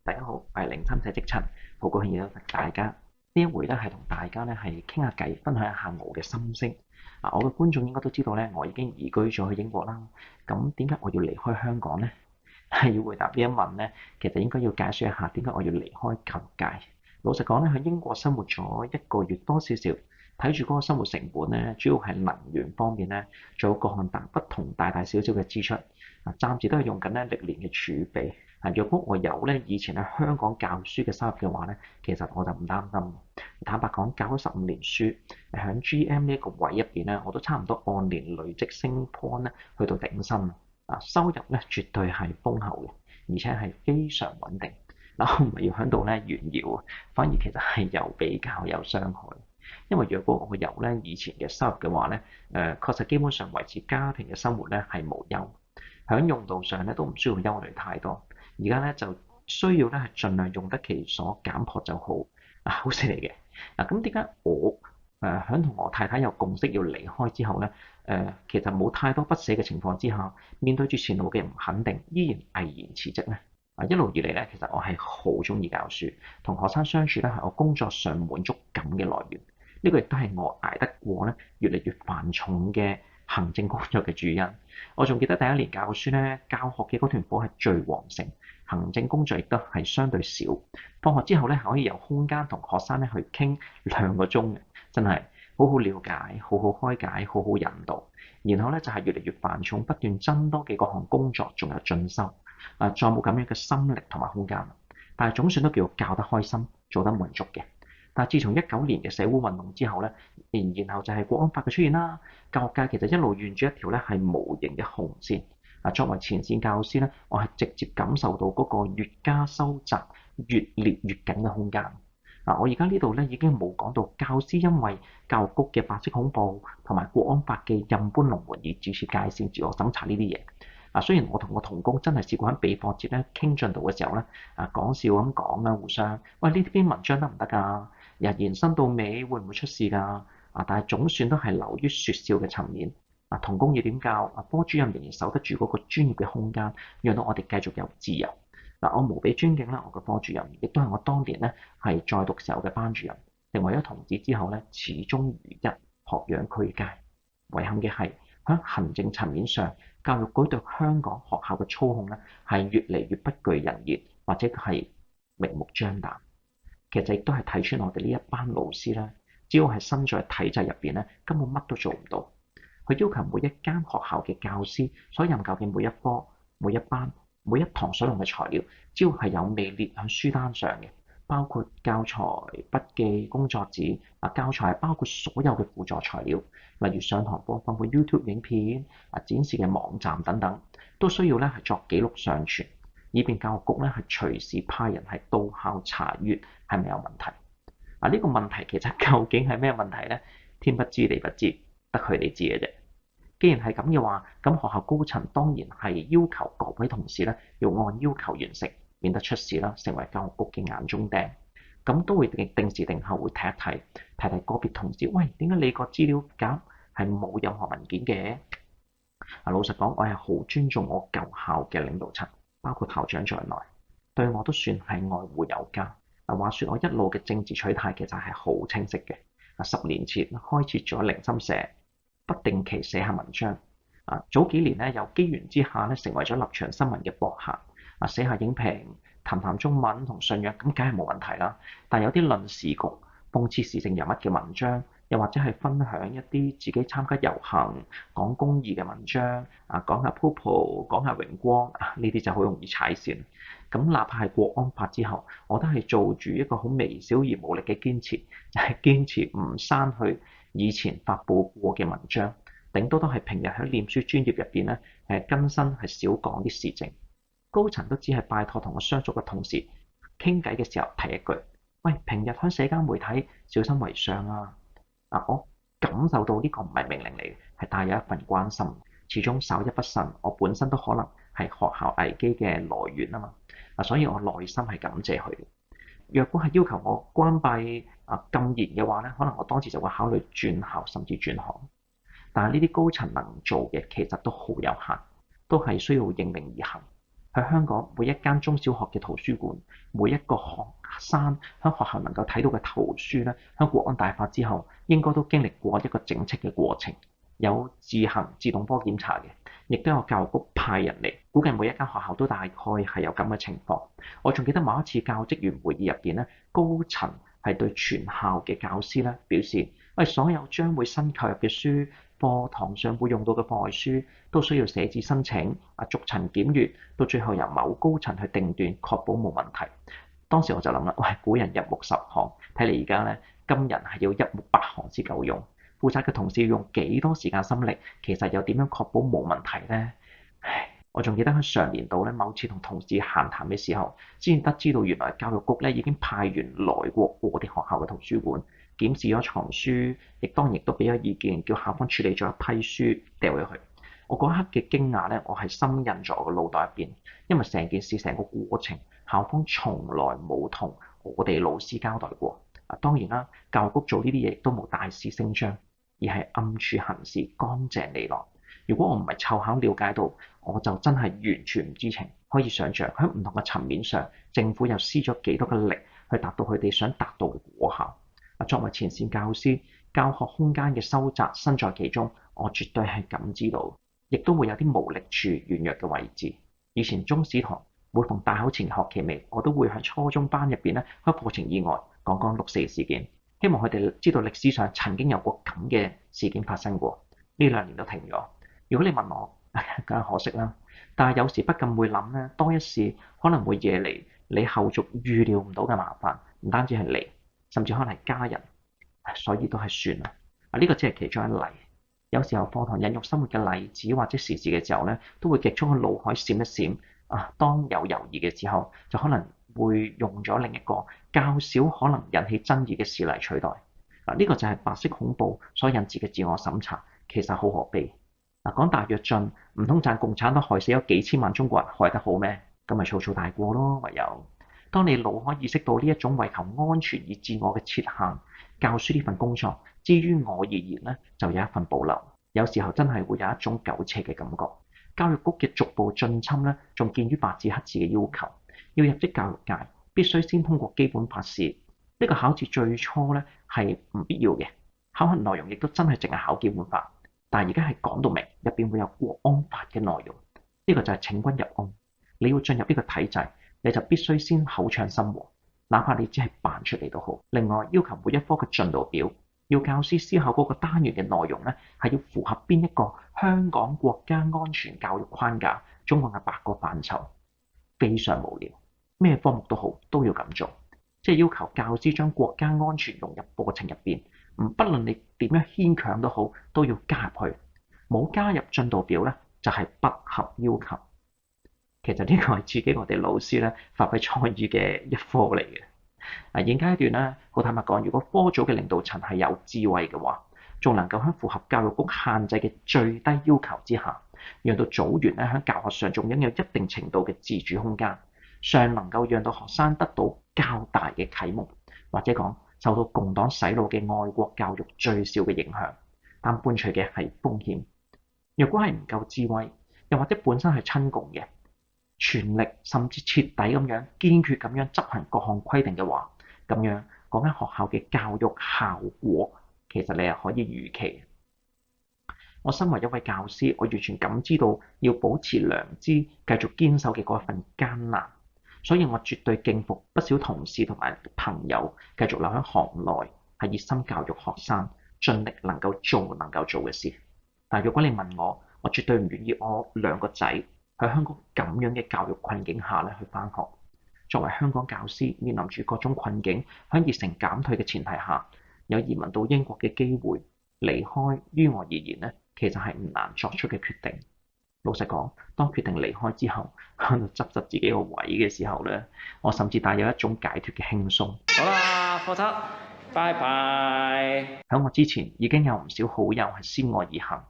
大家好，我係零三社職陳，好高興見到大家。呢一回咧係同大家咧係傾下偈，分享一下我嘅心聲。我嘅觀眾應該都知道咧，我已經移居咗去英國啦。咁點解我要離開香港呢？係要回答呢一問咧，其實應該要解釋一下點解我要離開教育界。老實講咧，喺英國生活咗一個月多少少，睇住嗰個生活成本咧，主要係能源方面咧，仲有各項不同大大小小嘅支出。暫時都係用緊咧歷年嘅儲備。若果我有咧以前喺香港教書嘅收入嘅話咧，其實我就唔擔心。坦白講，教咗15年書，喺 GM 呢一個位入邊咧，我都差唔多按年累積升 point 咧，去到頂薪。收入咧絕對係豐厚嘅，而且係非常穩定。我唔係要喺度咧炫耀，反而其實係有比較有傷害。因為若果我有咧以前嘅收入嘅話咧，確實基本上維持家庭嘅生活咧係無憂，喺用度上咧都唔需要憂慮太多。而家咧就需要咧係盡量用得其所，減破就好。好事嚟嘅。咁點解我喺同我太太有共識要離開之後咧，其實冇太多不捨嘅情況之下，面對住前路嘅唔肯定，依然毅然辭職咧？一路以嚟咧，其實我係好中意教書，同學生相處咧係我工作上滿足感嘅來源。呢個亦都係我捱得過咧越嚟越繁重嘅行政工作嘅主因。我仲記得第一年教書咧，教學嘅嗰團火係最旺盛，行政工作亦都係相對少。放學之後咧，可以有空間同學生咧去傾2個鐘嘅，真係好好了解、好好開解、好好引導。然後咧就係越嚟越繁重，不斷增多嘅各項工作，仲有進修。再冇咁樣嘅心力同埋空間。但係總算都叫教得開心，做得滿足嘅。但係自從19年嘅社會運動之後咧，然後就係國安法嘅出現啦。教育界其實一路沿住一條咧係無形嘅紅線。作為前線教師咧，我係直接感受到嗰個越加收窄、越列越緊嘅空間。我而家呢度咧已經冇講到教師因為教育局嘅白色恐怖同埋國安法嘅任搬龍門而自設界線、自我審查呢啲嘢。雖然我同個同工真係試過喺備課節咧傾進度嘅時候咧，講笑咁講啦，互相喂，呢篇文章得唔得㗎？延伸到尾會唔會出事㗎？但係總算都係流於説笑嘅層面。同工要點教？科主任仍然守得住嗰個專業嘅空間，讓到我哋繼續有自由。我無比尊敬啦，我嘅科主任，亦都係我當年咧係在讀時候嘅班主任。成為咗同志之後咧，始終如一，學養俱佳。遺憾嘅係喺行政層面上，教育局對香港學校嘅操控咧係越嚟越不具人言，或者係明目張膽。其實亦都係睇穿我哋呢一班老師咧，只要係身在體制入邊咧，根本乜都做唔到。佢要求每一間學校嘅教師所任教嘅每一科、每一班、每一堂所用嘅材料，只要係有未列喺書單上嘅，包括教材、筆記、工作紙。教材包括所有嘅輔助材料，例如上堂播放嘅 YouTube 影片、展示嘅網站等等，都需要咧係作記錄上傳，以便教育局咧係隨時派人係到校查閱係咪有問題。呢個問題其實究竟係咩問題咧？天不知地不知，得佢哋知嘅啫。既然係咁嘅話，咁學校高層當然係要求各位同事咧要按要求完成，免得出事啦，成為教育局嘅眼中釘。咁都會定時定候會睇一睇，睇睇個別同事，喂，點解你個資料夾係冇任何文件嘅？老實講，我係好尊重我舊校嘅領導層，包括校長在內，對我都算係愛護有加。話說我一路嘅政治取態其實係好清晰嘅。10年前開設咗零心社，不定期寫下文章。早幾年咧，有機緣之下咧，成為咗立場新聞嘅博客。寫下影評、談談中文同信仰，咁梗係冇問題啦。但有啲論時局、諷刺時政人物嘅文章，又或者係分享一啲自己參加遊行、講公義嘅文章，講下 POPO、講下榮光，呢啲就好容易踩線。咁哪怕係國安法之後，我都係做住一個好微小而無力嘅堅持，就係堅持唔刪去以前發布過嘅文章，頂多都係平日喺臉書專頁入邊咧更新係少講啲時政。高層都只係拜託同我相熟嘅同事傾偈嘅時候提一句，喂，平日喺社交媒體小心為上啊！我感受到呢個唔係命令嚟嘅，係帶有一份關心。始終稍一不慎，我本身都可能係學校危機嘅來源啊嘛。所以我內心係感謝佢。若果係要求我關閉禁言嘅話咧，可能我當時就會考慮轉校甚至轉行。但係呢啲高層能做嘅其實都好有限，都係需要應命而行。喺香港每一間中小學嘅圖書館，每一個學生喺學校能夠睇到嘅圖書咧，喺國安大法之後，應該都經歷過一個整輯嘅過程，有自行自動波檢查嘅，亦都有教育局派人嚟，估計每一間學校都大概係有咁嘅情況。我仲記得某一次教職員會議入邊咧，高層係對全校嘅教師咧表示，所有將會新購入嘅書，課堂上會用到嘅課外書都需要寫字申請，逐層檢閱，到最後由某高層去定斷，確保冇問題。當時我就諗啦，古人入木十行，睇嚟而家咧今人係要一目百行先夠用。負責嘅同事要用幾多時間心力，其實又點樣確保冇問題呢？我仲記得喺上年度咧，某次同同事閒談嘅時候，先得知到原來教育局咧已經派員來過我哋學校嘅圖書館，檢視咗藏書，亦當然亦都俾咗意見，叫校方處理咗一批書掉咗去。我嗰刻嘅驚訝咧，我係深印咗我個腦袋入邊，因為成件事成個過程，校方從來冇同我哋老師交代過。當然啦，教育局做呢啲嘢亦都冇大肆聲張，而係暗處行事，乾淨利落。如果我唔係湊巧了解到，我就真係完全唔知情。可以想像喺唔同嘅層面上，政府又施咗幾多嘅力去達到佢哋想達到嘅果效。作為前線教師，教學空間嘅收窄身在其中，我絕對係感知到，亦都會有啲無力處、軟弱嘅位置。以前中史堂每逢大考前學期尾，我都會喺初中班入邊咧，喺課程以外講講六四事件，希望佢哋知道歷史上曾經有過咁嘅事件發生過。呢2年都停咗。如果你問我，梗係可惜啦。但係有時不禁會諗咧，多一事可能會惹嚟你後續預料唔到嘅麻煩，唔單止係你，甚至可能係家人，所以都係算啦。呢個只係其中一例。有時候課堂引用生活嘅例子或者時事嘅時候咧，都會極速喺腦海閃一閃。當有猶豫嘅時候，就可能會用咗另一個較少可能引起爭議嘅事嚟取代。呢個就係白色恐怖所引致嘅自我審查，其實好可悲。講大躍進，唔通讚共產黨害死咗幾千萬中國人害得好咩？咁咪粗粗大過咯。唯有當你腦海意識到呢一種為求安全而自我嘅設限，教書呢份工作，至於我而言咧，就有一份保留。有時候真係會有一種苟且嘅感覺。教育局嘅逐步進侵咧，仲見於白紙黑字嘅要求，要入職教育界，必須先通過基本法試。呢個考試最初咧係唔必要嘅，考核內容亦都真係淨係考基本法。但係而家係講到明，入邊會有國安法嘅內容，呢個就係請君入甕。你要進入呢個體制，你就必須先口唱心和，哪怕你只係扮出嚟都好。另外要求每一科嘅進度表，要教師思考嗰個單元嘅內容咧，係要符合邊一個香港國家安全教育框架，總共係8個範疇，非常無聊。咩科目都好，都要咁做，即係要求教師將國家安全融入課程入邊。不論你點樣牽強都好，都要加入去。冇加入進度表咧，就係不合要求。其實呢個係刺激我哋老師咧發揮創意嘅一科嚟嘅。現階段咧，好坦白講，如果科組嘅領導層係有智慧嘅話，仲能夠喺符合教育局限制嘅最低要求之下，讓到組員咧喺教學上仲擁有一定程度嘅自主空間，尚能夠讓到學生得到較大嘅啟蒙，或者講受到共黨洗腦嘅愛國教育最少嘅影響，但伴隨嘅係風險。若果係唔夠智慧，又或者本身係親共嘅，全力甚至徹底咁樣堅決咁樣執行各項規定嘅話，咁樣講緊學校嘅教育效果，其實你係可以預期。我身為一位教師，我完全感知到要保持良知，繼續堅守嘅嗰份艱難。所以我絕對敬服不少同事同埋朋友繼續留喺行內，係熱心教育學生，盡力能夠做嘅事。但如果你問我，我絕對唔願意我2個仔喺香港咁樣嘅教育困境下咧去返學。作為香港教師，面臨住各種困境，喺熱誠減退嘅前提下，有移民到英國嘅機會，離開於我而言咧，其實係唔難作出嘅決定。老實講，當決定離開之後，喺度執自己個位嘅時候咧，我甚至帶有一種解脫嘅輕鬆。好啦，課室，拜拜。喺我之前已經有唔少好友係先我而行，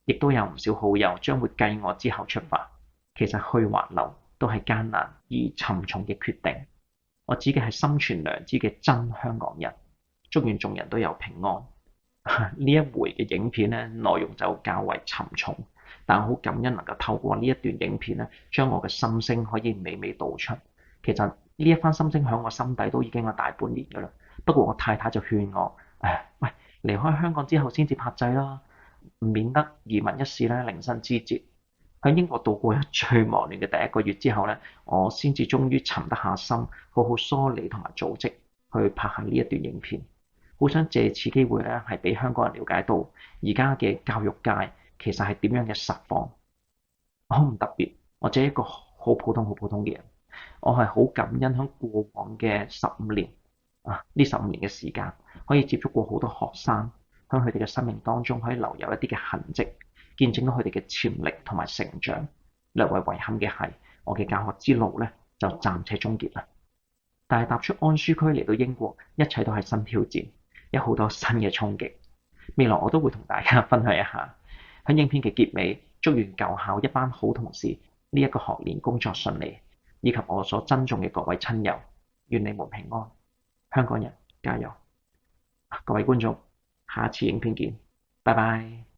亦都有唔少好友將會繼我之後出發。其實去或留都係艱難而沉重嘅決定。我指嘅係心存良知嘅真香港人。祝願眾人都有平安。呢一回嘅影片咧，內容就較為沉重。但我好感恩能夠透過呢一段影片咧，將我嘅心聲可以娓娓道出。其實呢一番心聲喺我心底都已經有大半年㗎啦。不過我太太就勸我：喂，離開香港之後先至拍掣啦，免得移民一事咧零身之節。喺英國度過咗最忙亂嘅第一個月之後咧，我先至終於沉得下心，好好梳理同埋組織去拍下呢一段影片。好想借此機會咧，係俾香港人了解到而家嘅教育界其實係點樣嘅實況。我唔特別，我只係一個好普通、好普通嘅人。我係好感恩喺過往嘅15年呢15年嘅時間，可以接觸過好多學生，喺佢哋嘅生命當中可以留有一啲嘅痕跡，見證到佢哋嘅潛力同埋成長。略為遺憾嘅係，我嘅教學之路咧就暫且終結啦。但係踏出安舒區嚟到英國，一切都係新挑戰，有好多新嘅衝擊。未來我都會同大家分享一下。喺影片嘅結尾，祝願舊校一班好同事呢一個學年工作順利，以及我所珍重嘅各位親友，願你們平安。香港人加油！各位觀眾，下次影片見，拜拜。